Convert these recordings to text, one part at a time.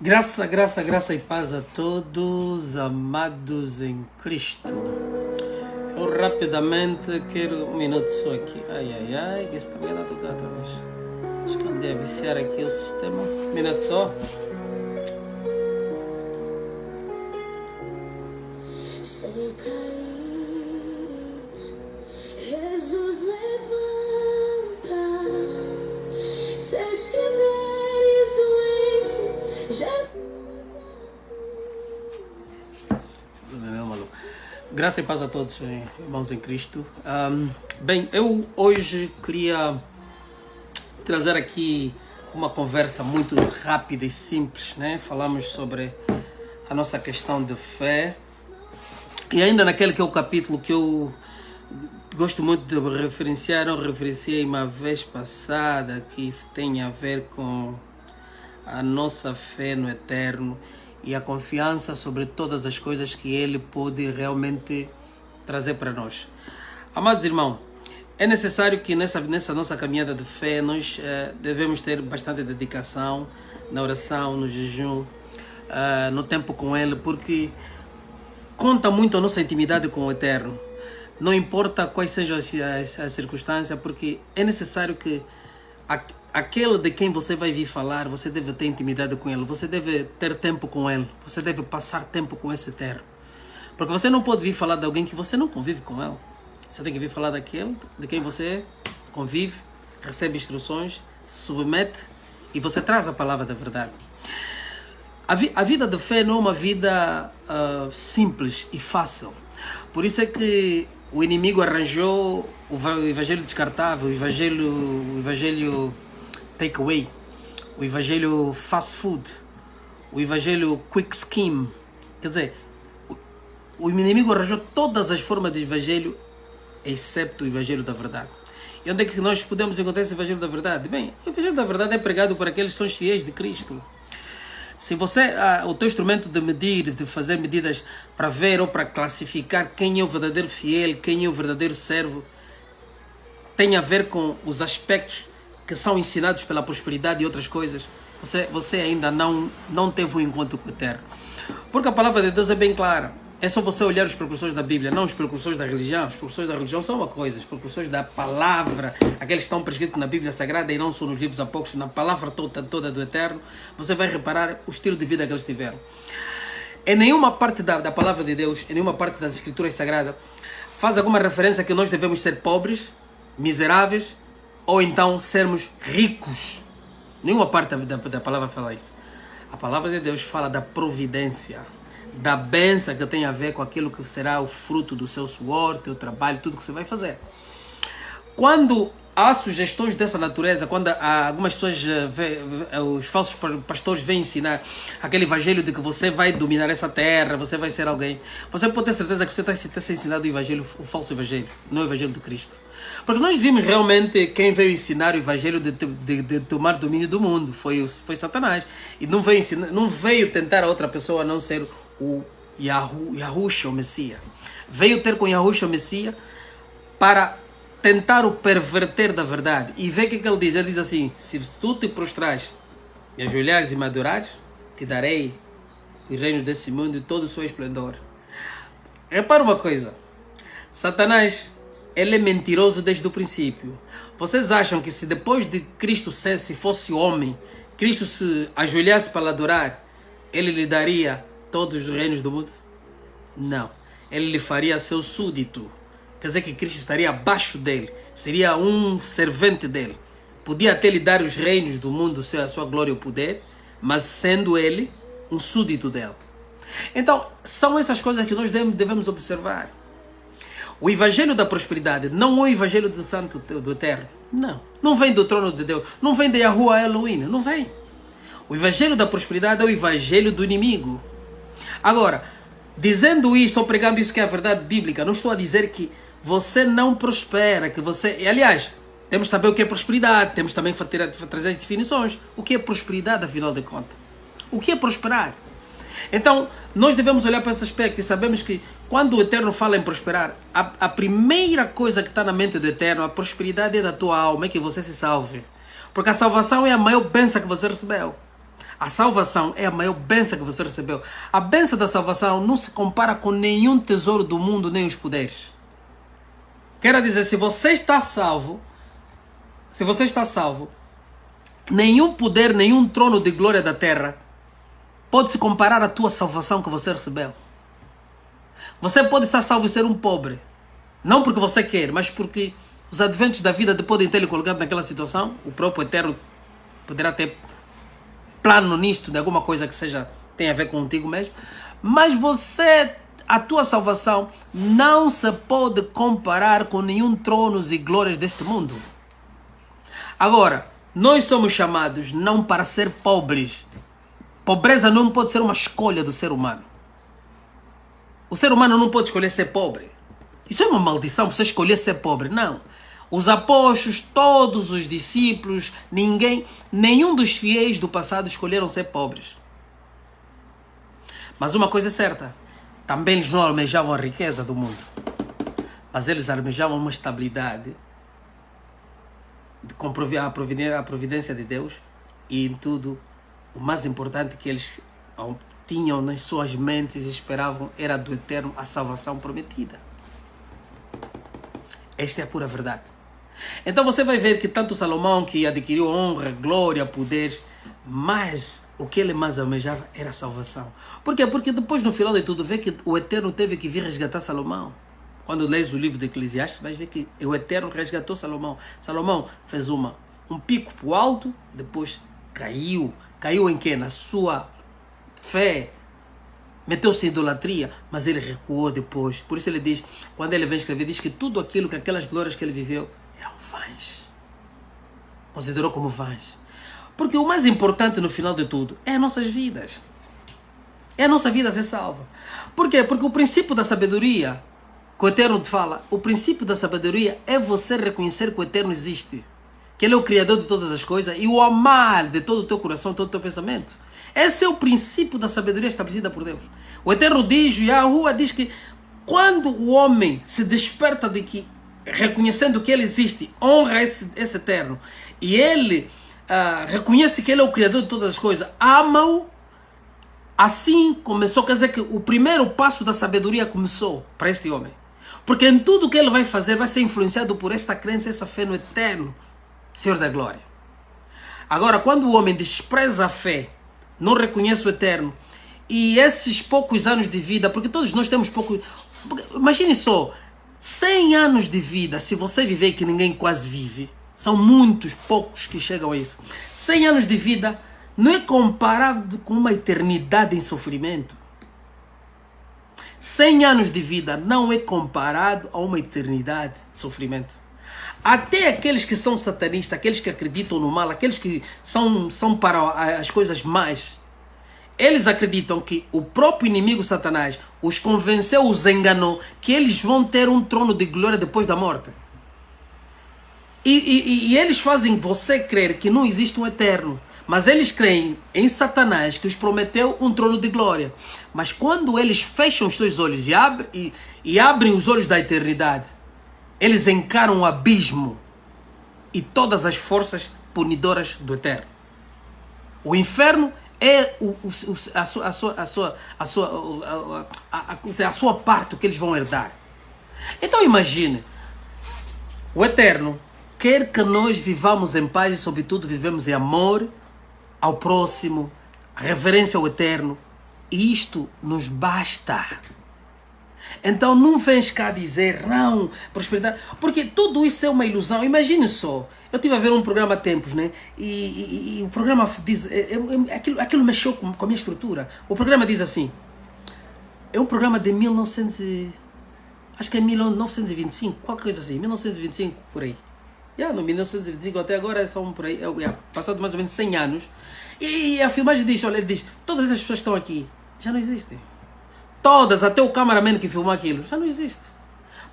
Graça, graça, graça e paz a todos, amados em Cristo. Eu rapidamente quero um minuto só aqui. Ai, ai, ai, que está bem a tocar outra vez. Acho que andei a viciar aqui o sistema. Um minuto só. Se caís, Jesus levanta. Se estiveres doente, Jesus Graça e paz a todos, irmãos em Cristo. Bem, eu hoje queria trazer aqui uma conversa muito rápida e simples, né? Falamos sobre a nossa questão de fé. E ainda naquele que é o capítulo que eu gosto muito de referenciar, eu referenciei uma vez passada, que tem a ver com a nossa fé no Eterno e a confiança sobre todas as coisas que Ele pode realmente trazer para nós. Amados irmãos, é necessário que nessa nossa caminhada de fé nós devemos ter bastante dedicação na oração, no jejum, no tempo com Ele, porque conta muito a nossa intimidade com o Eterno. Não importa quais sejam as circunstâncias, porque é necessário que aquele de quem você vai vir falar, você deve ter intimidade com ele, você deve ter tempo com ele, você deve passar tempo com esse Eterno. Porque você não pode vir falar de alguém que você não convive com ele. Você tem que vir falar daquele de quem você convive, recebe instruções, se submete e você traz a palavra da verdade. A vida de fé não é uma vida simples e fácil. Por isso é que o inimigo arranjou o evangelho descartável, o evangelho takeaway, o evangelho fast food, o evangelho quick scheme. Quer dizer, o inimigo arranjou todas as formas de evangelho, exceto o evangelho da verdade. E onde é que nós podemos encontrar esse evangelho da verdade? Bem, o evangelho da verdade é pregado por aqueles que são fiéis de Cristo. Se você, o teu instrumento de medir, de fazer medidas para ver ou para classificar quem é o verdadeiro fiel, quem é o verdadeiro servo, tem a ver com os aspectos que são ensinados pela prosperidade e outras coisas, você ainda não teve um encontro com o Eterno. Porque a palavra de Deus é bem clara. É só você olhar os precursores da Bíblia, não os precursores da religião. Os precursores da religião são uma coisa, os precursores da palavra, aqueles que estão prescritos na Bíblia Sagrada e não são nos livros apócrifos, na palavra toda do Eterno, você vai reparar o estilo de vida que eles tiveram. Em nenhuma parte da palavra de Deus, em nenhuma parte das Escrituras Sagradas, faz alguma referência que nós devemos ser pobres, miseráveis, ou então sermos ricos. Nenhuma parte da palavra fala isso. A palavra de Deus fala da providência, da bênção que tem a ver com aquilo que será o fruto do seu suor, teu trabalho, tudo que você vai fazer. Quando há sugestões dessa natureza, quando algumas pessoas, os falsos pastores vêm ensinar aquele evangelho de que você vai dominar essa terra, você vai ser alguém, você pode ter certeza que você está sendo ensinado o evangelho, o falso evangelho, não o evangelho de Cristo. Porque nós vimos realmente quem veio ensinar o evangelho de tomar domínio do mundo, foi Satanás. E não veio tentar a outra pessoa a não ser o Yahushua, o Messias. Veio ter com Yahushua, o Messias, para tentar o perverter da verdade. E vê o que ele diz. Ele diz assim: se tu te prostrares e ajoelhares e me adorares, te darei os reinos desse mundo e todo o seu esplendor. Repara uma coisa. Satanás, ele é mentiroso desde o princípio. Vocês acham que se depois de Cristo se fosse homem, Cristo se ajoelhasse para adorar, ele lhe daria todos os reinos do mundo? Não. Ele lhe faria seu súdito. Quer dizer que Cristo estaria abaixo dele. Seria um servente dele. Podia até lhe dar os reinos do mundo, a sua glória e o poder, mas sendo ele um súdito dele. Então, são essas coisas que nós devemos observar. O evangelho da prosperidade não é o evangelho do santo do eterno. Não. Não vem do trono de Deus. Não vem de Yahuwah Elohim. Não vem. O evangelho da prosperidade é o evangelho do inimigo. Agora, dizendo isso ou pregando isso que é a verdade bíblica, não estou a dizer que você não prospera, que você... Aliás, temos que saber o que é prosperidade. Temos também que trazer as definições. O que é prosperidade, afinal de contas? O que é prosperar? Então, nós devemos olhar para esse aspecto e sabemos que quando o Eterno fala em prosperar, a primeira coisa que está na mente do Eterno, a prosperidade é da tua alma, é que você se salve. Porque a salvação é a maior bênção que você recebeu. A salvação é a maior bênção que você recebeu. A bênção da salvação não se compara com nenhum tesouro do mundo, nem os poderes. Quer dizer, se você está salvo, nenhum poder, nenhum trono de glória da terra pode se comparar à tua salvação que você recebeu. Você pode estar salvo e ser um pobre. Não porque você quer, mas porque os adventos da vida podem ter lhe colocado naquela situação. O próprio Eterno poderá ter plano nisto, de alguma coisa que tenha a ver contigo mesmo. Mas a tua salvação não se pode comparar com nenhum tronos e glórias deste mundo. Agora, nós somos chamados não para ser pobres. Pobreza não pode ser uma escolha do ser humano. O ser humano não pode escolher ser pobre. Isso é uma maldição, você escolher ser pobre. Não. Os apóstolos, todos os discípulos, nenhum dos fiéis do passado escolheram ser pobres. Mas uma coisa é certa, também eles não almejavam a riqueza do mundo. Mas eles almejavam uma estabilidade, com a providência de Deus, e em tudo, o mais importante que eles tinham nas suas mentes e esperavam era do Eterno a salvação prometida. Esta é a pura verdade. Então você vai ver que tanto Salomão, que adquiriu honra, glória, poder, mas o que ele mais almejava era a salvação. Por quê? Porque depois, no final de tudo, vê que o Eterno teve que vir resgatar Salomão. Quando lês o livro de Eclesiastes, vais ver que o Eterno resgatou Salomão. Salomão fez um pico para o alto, depois caiu. Caiu em quê? Na sua fé. Meteu-se em idolatria, mas ele recuou depois. Por isso ele diz, quando ele vem escrever, diz que tudo aquilo, que aquelas glórias que ele viveu, eram vãs. Considerou como vãs. Porque o mais importante no final de tudo é as nossas vidas. É a nossa vida ser salva. Por quê? Porque o princípio da sabedoria, que o Eterno te fala, o princípio da sabedoria é você reconhecer que o Eterno existe. Que Ele é o Criador de todas as coisas e o amar de todo o teu coração, todo o teu pensamento. Esse é o princípio da sabedoria estabelecida por Deus. O Eterno diz, Yahuwah diz que quando o homem se desperta de que, reconhecendo que Ele existe, honra esse Eterno, e ele reconhece que Ele é o Criador de todas as coisas, ama-o, assim começou, quer dizer que o primeiro passo da sabedoria começou para este homem. Porque em tudo que ele vai fazer vai ser influenciado por esta crença, essa fé no Eterno, Senhor da Glória. Agora, quando o homem despreza a fé, não reconhece o Eterno, e esses poucos anos de vida, porque todos nós temos poucos... Imagine só, 100 anos de vida, se você viver que ninguém quase vive, são muitos, poucos que chegam a isso. 100 anos de vida não é comparável com uma eternidade em sofrimento. 100 anos de vida não é comparado a uma eternidade de sofrimento. Até aqueles que são satanistas, aqueles que acreditam no mal, aqueles que são para as coisas más, eles acreditam que o próprio inimigo Satanás os convenceu, os enganou, que eles vão ter um trono de glória depois da morte. E eles fazem você crer que não existe um eterno. Mas eles creem em Satanás, que os prometeu um trono de glória. Mas quando eles fecham os seus olhos e abrem os olhos da eternidade, eles encaram o abismo e todas as forças punidoras do Eterno. O inferno é a sua parte que eles vão herdar. Então imagine, o Eterno quer que nós vivamos em paz e sobretudo vivemos em amor ao próximo, reverência ao Eterno, e isto nos basta. Então não vens cá dizer, não, prosperidade, porque tudo isso é uma ilusão. Imagine só, eu estive a ver um programa há tempos, né? E o programa diz, aquilo mexeu com a minha estrutura. O programa diz assim, é um programa de 1925, qualquer coisa assim, 1925, por aí. No 1925 até agora são por aí, passado mais ou menos 100 anos. E a filmagem diz, olha, ele diz, todas essas pessoas que estão aqui já não existem. Todas, até o cameraman que filmou aquilo, já não existe.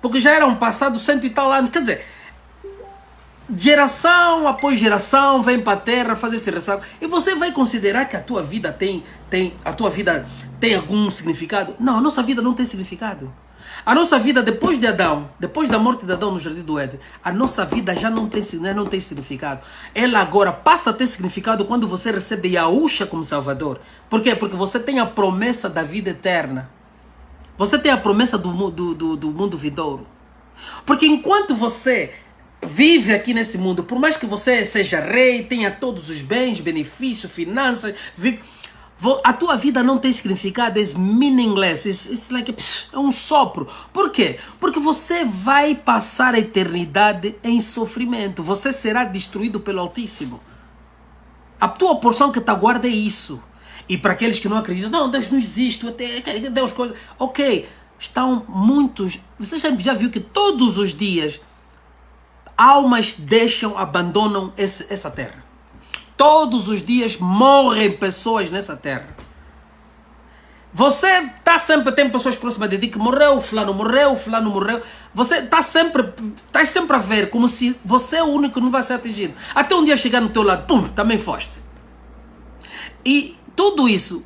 Porque já eram passados 100 e tal anos. Quer dizer, geração após geração vem para a Terra fazer esse ressaco. E você vai considerar que a tua vida tem algum significado? Não, a nossa vida não tem significado. A nossa vida depois de Adão, depois da morte de Adão no Jardim do Éden, a nossa vida já não tem significado. Ela agora passa a ter significado quando você recebe Yahusha como Salvador. Por quê? Porque você tem a promessa da vida eterna. Você tem a promessa do mundo vindouro. Porque enquanto você vive aqui nesse mundo, por mais que você seja rei, tenha todos os bens, benefícios, finanças, a tua vida não tem significado, é meaningless, é um sopro. Por quê? Porque você vai passar a eternidade em sofrimento. Você será destruído pelo Altíssimo. A tua porção que te aguarda é isso. E para aqueles que não acreditam, não, Deus não existe, Deus coisa. Ok, estão muitos. Você já viu que todos os dias almas abandonam essa terra. Todos os dias morrem pessoas nessa terra. Você tem pessoas próximas de ti que morreu, fulano morreu. Você estás sempre a ver como se você é o único que não vai ser atingido. Até um dia chegar no teu lado, pum, também foste. E tudo isso,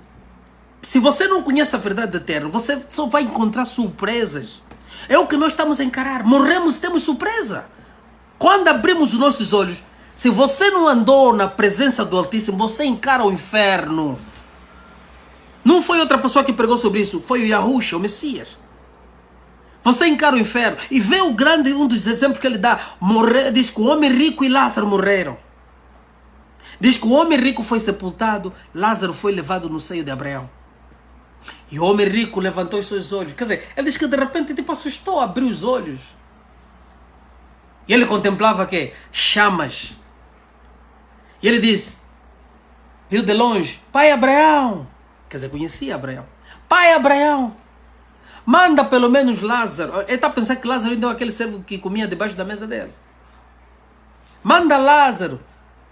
se você não conhece a verdade eterna, você só vai encontrar surpresas. É o que nós estamos a encarar. Morremos e temos surpresa. Quando abrimos os nossos olhos, se você não andou na presença do Altíssimo, você encara o inferno. Não foi outra pessoa que pregou sobre isso, foi o Yahusha, o Messias. Você encara o inferno e vê um dos exemplos que ele dá. Diz que o homem rico e Lázaro morreram. Diz que o homem rico foi sepultado, Lázaro foi levado no seio de Abraão. E o homem rico levantou os seus olhos. Quer dizer, ele diz que de repente assustou, abriu os olhos. E ele contemplava que chamas. E ele disse, viu de longe, pai Abraão. Quer dizer, conhecia Abraão. Pai Abraão, manda pelo menos Lázaro. Ele está a pensar que Lázaro ainda é aquele servo que comia debaixo da mesa dele. Manda Lázaro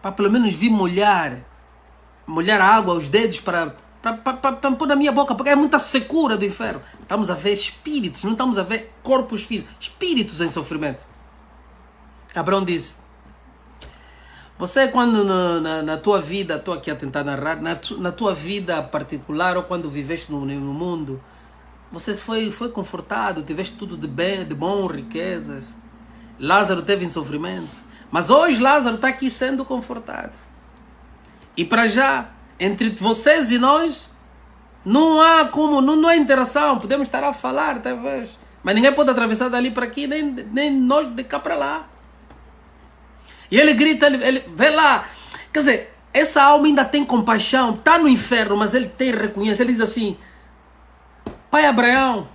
para pelo menos vir molhar a água aos dedos para pôr na minha boca, porque é muita secura do inferno. Estamos a ver espíritos, não estamos a ver corpos físicos, espíritos em sofrimento. Abraão disse, você quando na tua vida, estou aqui a tentar narrar, na tua vida particular ou quando viveste no mundo, você foi confortado, tiveste tudo de bem, de bom, riquezas. Lázaro teve em sofrimento. Mas hoje Lázaro está aqui sendo confortado. E para já, entre vocês e nós, não há interação. Podemos estar a falar, talvez. Mas ninguém pode atravessar dali para aqui, nem nós de cá para lá. E ele grita, ele vê lá. Quer dizer, essa alma ainda tem compaixão. Está no inferno, mas ele reconhece. Ele diz assim, pai Abraão,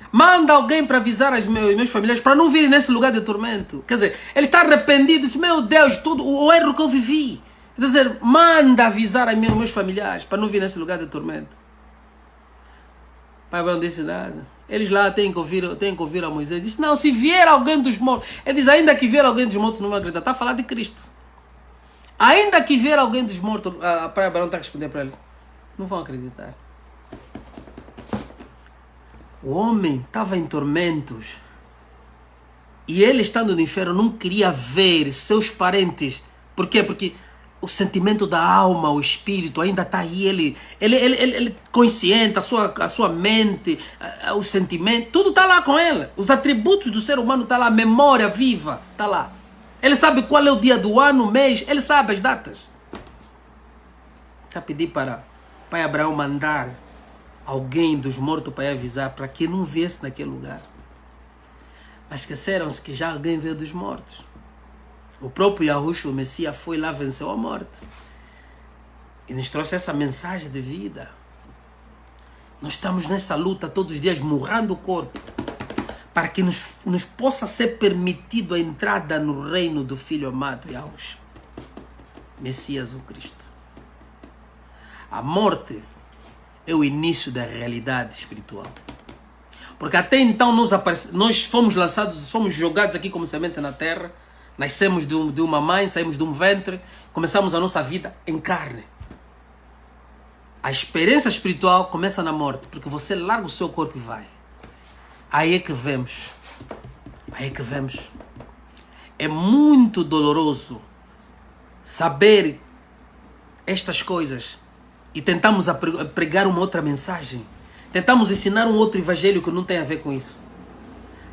manda alguém para avisar os meus familiares para não virem nesse lugar de tormento. Quer dizer, ele está arrependido. Diz, meu Deus, o erro que eu vivi. Quer dizer, manda avisar os meus familiares para não vir nesse lugar de tormento. Pai Abraão disse nada. Eles lá têm que ouvir a Moisés. Diz, não, se vier alguém dos mortos. Ele diz, ainda que vier alguém dos mortos não vai acreditar. Está a falar de Cristo. Ainda que vier alguém dos mortos, Pai Abraão está a responder para ele. Não vão acreditar. O homem estava em tormentos. E ele, estando no inferno, não queria ver seus parentes. Por quê? Porque o sentimento da alma, o espírito ainda está aí, ele consciente, a sua mente, o sentimento, tudo está lá com ele. Os atributos do ser humano estão lá, a memória viva está lá. Ele sabe qual é o dia do ano, o mês, ele sabe as datas. Já pedi para Pai Abraão mandar alguém dos mortos para avisar, para que não viesse naquele lugar. Mas esqueceram-se que já alguém veio dos mortos. O próprio Yahushua, o Messias, foi lá, venceu a morte. E nos trouxe essa mensagem de vida. Nós estamos nessa luta todos os dias, murrando o corpo, para que nos possa ser permitido a entrada no reino do Filho amado Yahushua, Messias, o Cristo. A morte é o início da realidade espiritual. Porque até então nós fomos lançados, fomos jogados aqui como semente na terra. Nascemos de uma mãe, saímos de um ventre, começamos a nossa vida em carne. A experiência espiritual começa na morte, porque você larga o seu corpo e vai. Aí é que vemos. Aí é que vemos. É muito doloroso saber estas coisas e tentamos pregar uma outra mensagem. Tentamos ensinar um outro evangelho que não tem a ver com isso.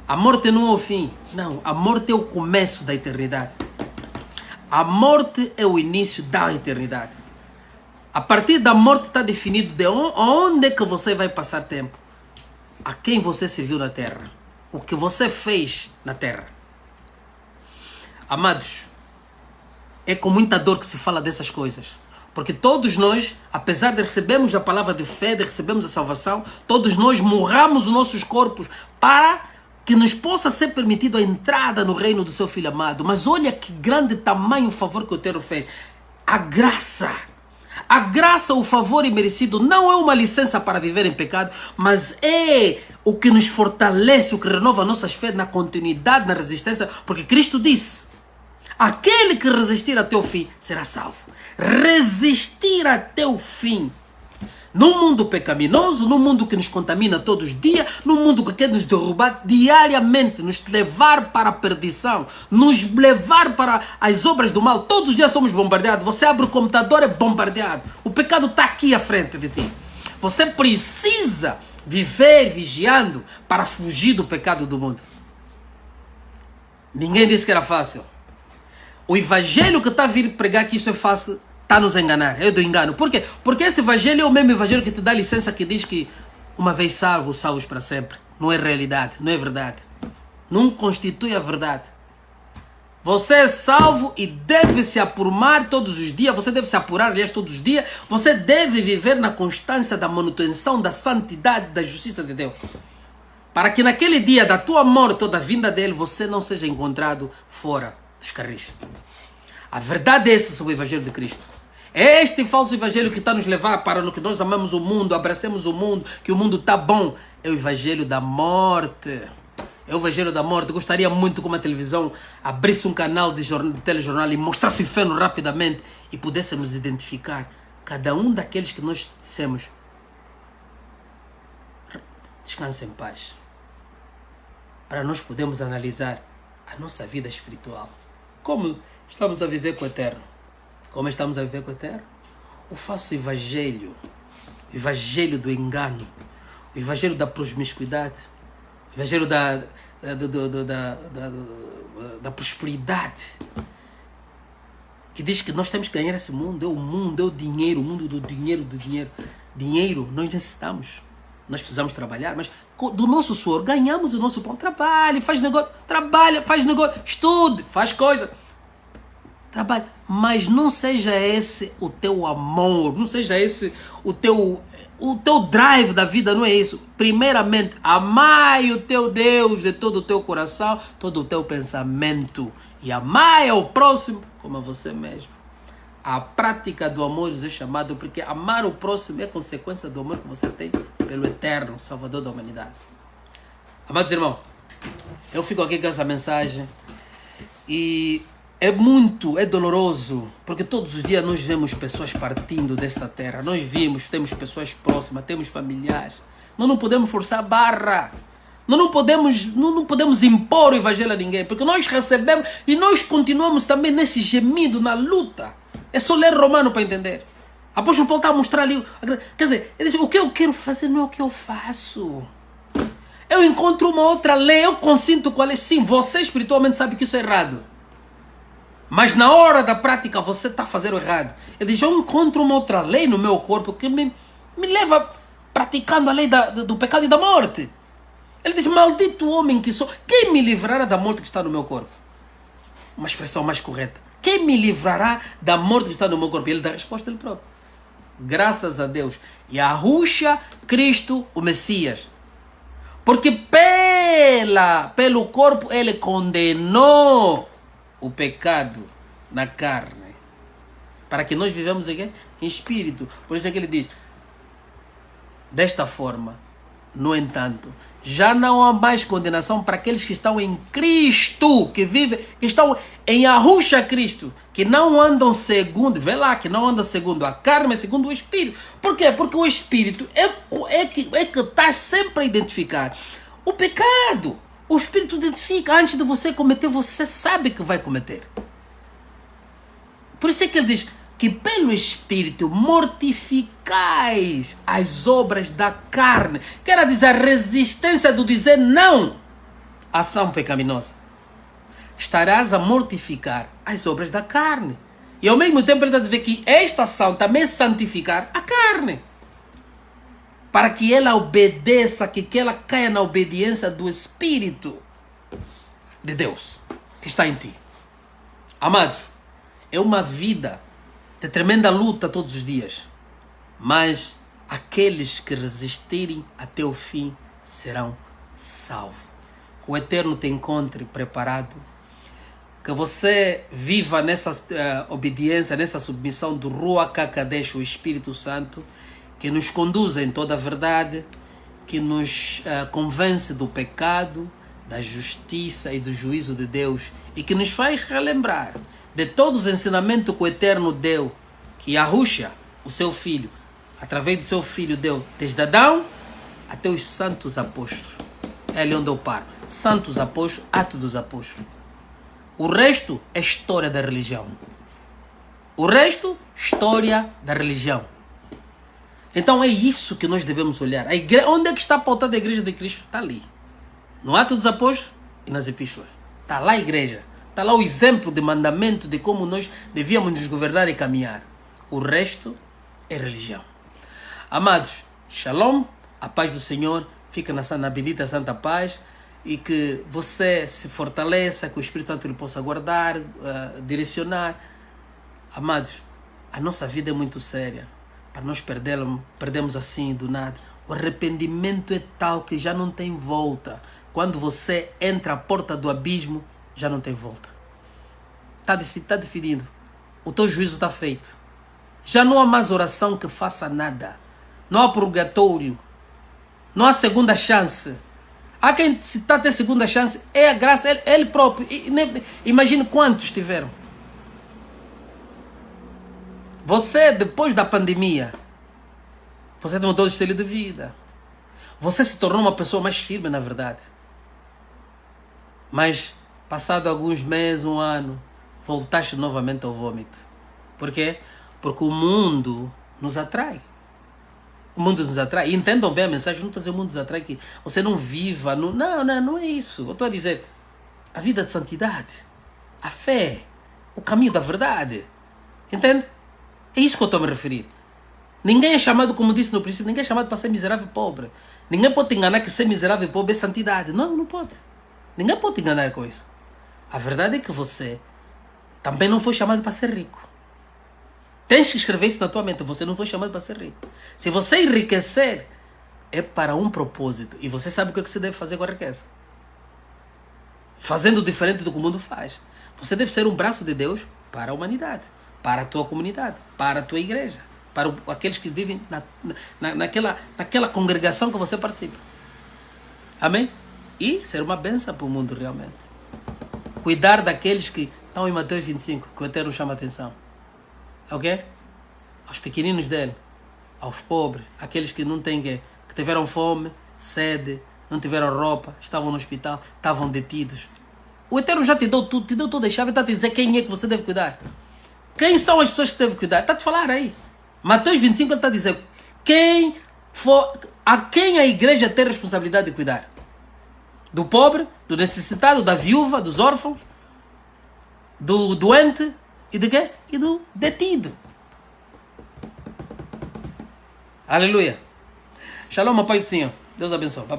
A morte não é o fim. Não, a morte é o começo da eternidade. A morte é o início da eternidade. A partir da morte está definido de onde é que você vai passar tempo. A quem você serviu na terra. O que você fez na terra. Amados, é com muita dor que se fala dessas coisas. Porque todos nós, apesar de recebermos a palavra de fé, de recebermos a salvação, todos nós morramos os nossos corpos para que nos possa ser permitido a entrada no reino do seu Filho amado. Mas olha que grande tamanho o favor que o Eterno fez. A graça, o favor imerecido, não é uma licença para viver em pecado, mas é o que nos fortalece, o que renova nossas fés na continuidade, na resistência, porque Cristo disse: aquele que resistir até o fim será salvo. Resistir até o fim. Num mundo pecaminoso, num mundo que nos contamina todos os dias, num mundo que quer nos derrubar diariamente, nos levar para a perdição, nos levar para as obras do mal. Todos os dias somos bombardeados. Você abre o computador, é bombardeado. O pecado está aqui à frente de ti. Você precisa viver vigiando para fugir do pecado do mundo. Ninguém disse que era fácil. O evangelho que está a vir pregar que isso é fácil está a nos enganar, é do engano. Por quê? Porque esse evangelho é o mesmo evangelho que te dá licença, que diz que uma vez salvos, salvos para sempre. Não é realidade, não é verdade. Não constitui a verdade. Você é salvo e deve se apurar todos os dias. Você deve se apurar, aliás, todos os dias. Você deve viver na constância da manutenção da santidade, da justiça de Deus. Para que naquele dia da tua morte ou da vinda dele, você não seja encontrado fora dos carris. A verdade é essa sobre o evangelho de Cristo. É este falso evangelho que está a nos levar para que nós amamos o mundo, abracemos o mundo, que o mundo está bom. É o evangelho da morte. É o evangelho da morte. Eu gostaria muito que uma televisão abrisse um canal de telejornal e mostrasse o inferno rapidamente e pudéssemos identificar cada um daqueles que nós dissemos: descanse em paz. Para nós podermos analisar a nossa vida espiritual. Como estamos a viver com o Eterno? Como estamos a viver com o Eterno? O falso evangelho, o evangelho do engano, o evangelho da promiscuidade, o evangelho da prosperidade, que diz que nós temos que ganhar esse mundo. É o mundo, é o dinheiro, o mundo do dinheiro, Dinheiro nós necessitamos. Nós precisamos trabalhar, mas do nosso suor ganhamos o nosso pão. Trabalhe, faz negócio, estude, faz coisa. Trabalhe, mas não seja esse o teu amor, não seja esse o teu drive da vida, não é isso. Primeiramente, amai o teu Deus de todo o teu coração, todo o teu pensamento, e amai ao próximo como a você mesmo. A prática do amor é chamado, porque amar o próximo é consequência do amor que você tem pelo Eterno, Salvador da humanidade. Amados irmãos, eu fico aqui com essa mensagem e é doloroso, porque todos os dias nós vemos pessoas partindo desta terra. Nós temos pessoas próximas, temos familiares. Nós não podemos forçar a barra. Nós não podemos impor o evangelho a ninguém, porque nós recebemos e nós continuamos também nesse gemido, na luta. É só ler Romano para entender. O apóstolo Paulo está a mostrar ali. Quer dizer, ele diz, o que eu quero fazer não é o que eu faço. Eu encontro uma outra lei, eu consinto com a lei. Sim, você espiritualmente sabe que isso é errado. Mas na hora da prática você está a fazer o errado. Ele diz, eu encontro uma outra lei no meu corpo que me leva praticando a lei do pecado e da morte. Ele diz, maldito homem que sou. Quem me livrará da morte que está no meu corpo? Uma expressão mais correta. Quem me livrará da morte que está no meu corpo? E ele dá a resposta dele próprio. Graças a Deus. Yahushua Cristo, o Messias. Porque pelo corpo ele condenou o pecado na carne. Para que nós vivamos aqui em espírito. Por isso é que ele diz, desta forma, no entanto, já não há mais condenação para aqueles que estão em Cristo, que vivem, que estão em Yahushua Cristo, que não andam segundo, vê lá, que não andam segundo a carne, mas segundo o Espírito. Por quê? Porque o Espírito é que está sempre a identificar o pecado. O Espírito identifica, antes de você cometer, você sabe que vai cometer. Por isso é que ele diz que pelo Espírito mortificais as obras da carne. Quer dizer, a resistência do dizer não à ação pecaminosa. Estarás a mortificar as obras da carne. E ao mesmo tempo ele está a dizer que esta ação também é santificar a carne. Para que ela obedeça, que ela caia na obediência do Espírito de Deus que está em ti. Amados, é uma vida de tremenda luta todos os dias. Mas aqueles que resistirem até o fim serão salvos. Que o Eterno te encontre preparado. Que você viva nessa obediência, nessa submissão do Ruach HaKodesh, o Espírito Santo, que nos conduza em toda a verdade, que nos convence do pecado, da justiça e do juízo de Deus, e que nos faz relembrar de todos os ensinamentos que o Eterno deu, que Yahushua, o seu Filho, através do seu Filho, deu desde Adão até os santos apóstolos. É ali onde eu paro. Santos apóstolos, Atos dos Apóstolos. O resto é história da religião. O resto, história da religião. Então é isso que nós devemos olhar. A igreja, onde é que está pautada a igreja de Cristo? Está ali. No Atos dos Apóstolos e nas Epístolas. Está lá a igreja. Está lá o exemplo de mandamento de como nós devíamos nos governar e caminhar. O resto é religião. Amados, shalom, a paz do Senhor, fica na bendita santa paz, e que você se fortaleça, que o Espírito Santo lhe possa guardar, direcionar. Amados, a nossa vida é muito séria. Para nós perdemos assim do nada. O arrependimento é tal que já não tem volta. Quando você entra à porta do abismo, já não tem volta. Está definido. O teu juízo está feito. Já não há mais oração que faça nada. Não há purgatório. Não há segunda chance. Há quem, se está a ter segunda chance, é a graça, ele próprio. Imagine quantos tiveram. Você, depois da pandemia, você mudou de estilo de vida. Você se tornou uma pessoa mais firme, na verdade. Mas, passado alguns meses, um ano, voltaste novamente ao vômito. Por quê? Porque o mundo nos atrai. O mundo nos atrai. E entendam bem a mensagem, não estou a dizer o mundo nos atrai, que você não viva. Não é isso. Eu estou a dizer a vida de santidade, a fé, o caminho da verdade. Entende? É isso que eu estou a me referir. Ninguém é chamado, como disse no princípio, ninguém é chamado para ser miserável e pobre. Ninguém pode te enganar que ser miserável e pobre é santidade. Não pode. Ninguém pode te enganar com isso. A verdade é que você também não foi chamado para ser rico. Tens que escrever isso na tua mente. Você não foi chamado para ser rico. Se você enriquecer, é para um propósito. E você sabe o que você deve fazer com a riqueza. Fazendo diferente do que o mundo faz. Você deve ser um braço de Deus para a humanidade, para a tua comunidade, para a tua igreja, para aqueles que vivem naquela congregação que você participa. Amém? E ser uma bênção para o mundo realmente. Cuidar daqueles que estão em Mateus 25, que o Eterno chama a atenção. Ok? Aos pequeninos dele, aos pobres, aqueles que não têm que tiveram fome, sede, não tiveram roupa, estavam no hospital, estavam detidos. O Eterno já te deu tudo, te deu toda a chave e está a te dizer quem é que você deve cuidar. Quem são as pessoas que teve que cuidar? Está a te falar aí. Mateus 25 ele está a dizer a quem a igreja tem responsabilidade de cuidar? Do pobre, do necessitado, da viúva, dos órfãos, do doente e de quê? E do detido. Aleluia. Shalom, meu Pai do Senhor. Deus abençoe. Bye, bye.